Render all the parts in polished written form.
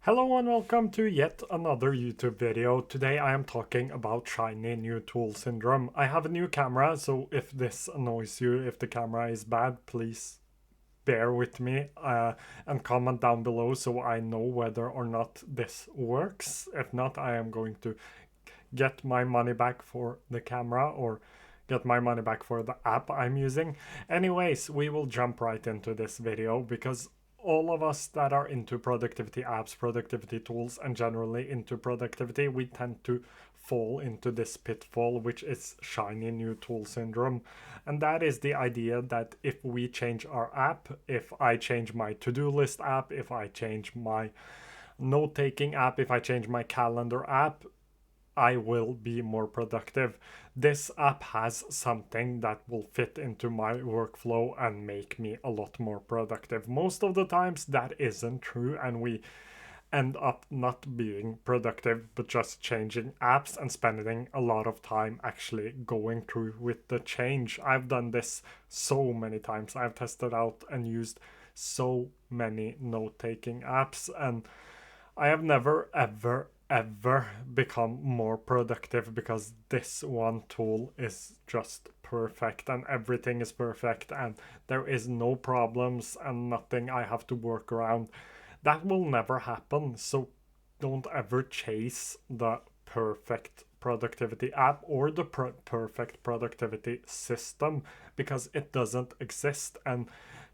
Hello and welcome to yet another YouTube video. Today I am talking about shiny new tool syndrome. I have a new camera, so if this annoys you, if the camera is bad, please bear with me and comment down below so I know whether or not this works. If not, I am going to get my money back for the camera or get my money back for the app I'm using. Anyways, we will jump right into this video because all of us that are into productivity apps, productivity tools, and generally into productivity, we tend to fall into this pitfall, which is shiny new tool syndrome. And that is the idea that if we change our app, if I change my to-do list app, if I change my note-taking app, if I change my calendar app, I will be more productive. This app has something that will fit into my workflow and make me a lot more productive. Most of the times that isn't true, and we end up not being productive but just changing apps and spending a lot of time actually going through with the change. I've done this so many times. I've tested out and used so many note-taking apps, and I have never ever become more productive because this one tool is just perfect and everything is perfect and there is no problems and nothing I have to work around. That will never happen, so don't ever chase the perfect productivity app or the perfect productivity system because it doesn't exist. And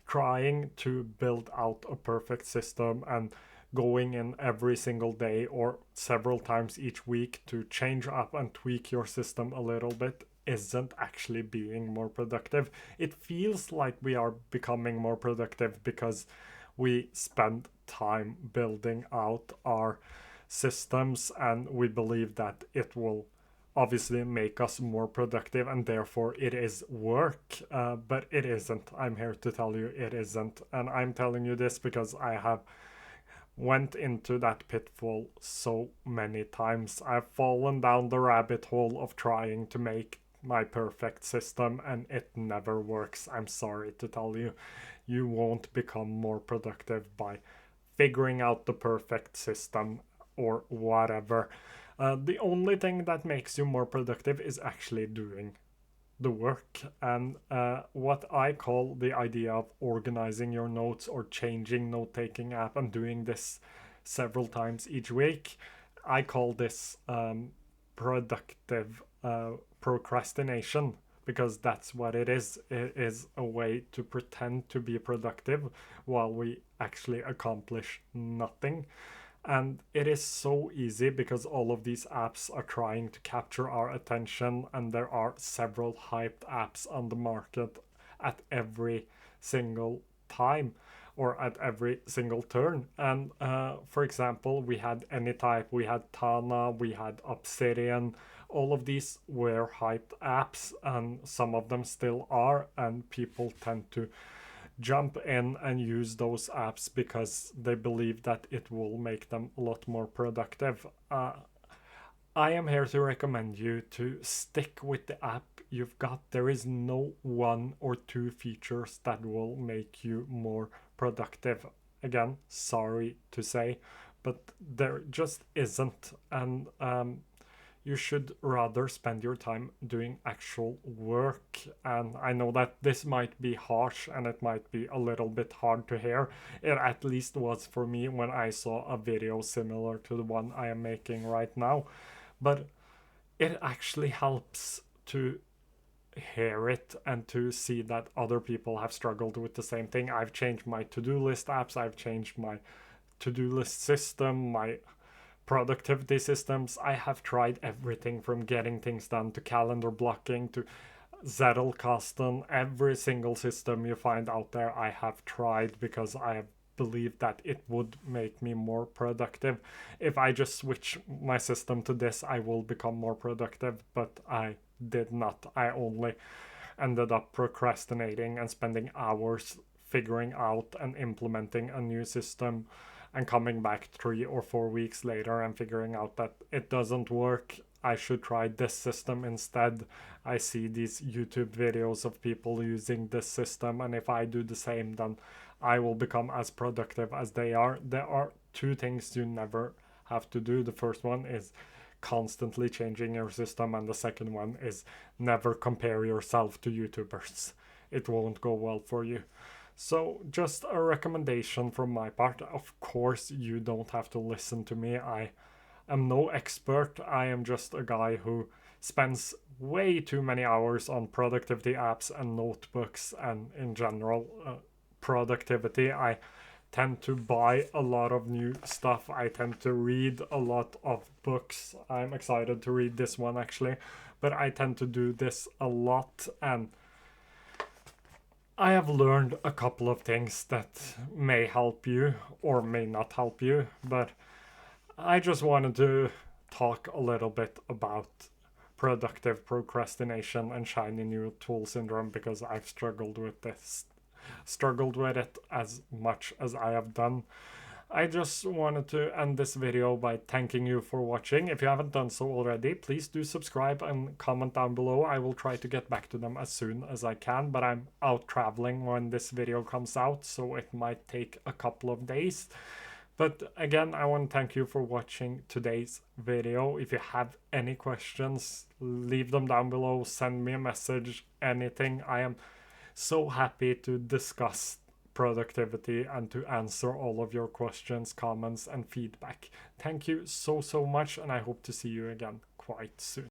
trying to build out a perfect system and going in every single day or several times each week to change up and tweak your system a little bit isn't actually being more productive. It feels like we are becoming more productive because we spend time building out our systems and we believe that it will obviously make us more productive and therefore it is work, but it isn't. I'm here to tell you it isn't, and I'm telling you this because I have went into that pitfall so many times. I've fallen down the rabbit hole of trying to make my perfect system and it never works. I'm sorry to tell you, you won't become more productive by figuring out the perfect system or whatever. The only thing that makes you more productive is actually doing the work. And what I call the idea of organizing your notes or changing note-taking app and doing this several times each week, I call this productive procrastination, because that's what it is. It is a way to pretend to be productive while we actually accomplish nothing. And it is so easy because all of these apps are trying to capture our attention, and there are several hyped apps on the market at every single time or at every single turn. And for example, we had Anytype, we had Tana, we had Obsidian. All of these were hyped apps, and some of them still are, and people tend to jump in and use those apps because they believe that it will make them a lot more productive. I am here to recommend you to stick with the app you've got. There is no one or two features that will make you more productive. Again, sorry to say, but there just isn't. And you should rather spend your time doing actual work. And I know that this might be harsh and it might be a little bit hard to hear. It at least was for me when I saw a video similar to the one I am making right now. But it actually helps to hear it and to see that other people have struggled with the same thing. I've changed my to-do list apps, I've changed my to-do list system, my productivity systems. I have tried everything from getting things done to calendar blocking to Zettelkasten. Every single system you find out there I have tried because I have believed that it would make me more productive. If I just switch my system to this, I will become more productive, but I did not. I only ended up procrastinating and spending hours figuring out and implementing a new system and coming back 3 or 4 weeks later and figuring out that it doesn't work. I should try this system instead. I see these YouTube videos of people using this system, and if I do the same, then I will become as productive as they are. There are two things you never have to do. The first one is constantly changing your system, and the second one is never compare yourself to YouTubers. It won't go well for you. So, just a recommendation from my part. Of course, you don't have to listen to me. I am no expert. I am just a guy who spends way too many hours on productivity apps and notebooks and in general productivity. I tend to buy a lot of new stuff. I tend to read a lot of books. I'm excited to read this one actually, but I tend to do this a lot, and I have learned a couple of things that may help you or may not help you, but I just wanted to talk a little bit about productive procrastination and shiny new tool syndrome because I've struggled with it as much as I have done. I just wanted to end this video by thanking you for watching. If you haven't done so already, please do subscribe and comment down below. I will try to get back to them as soon as I can, but I'm out traveling when this video comes out, so it might take a couple of days. But again, I want to thank you for watching today's video. If you have any questions, leave them down below, send me a message, anything. I am so happy to discuss productivity and to answer all of your questions, comments, and feedback. Thank you so much, and I hope to see you again quite soon.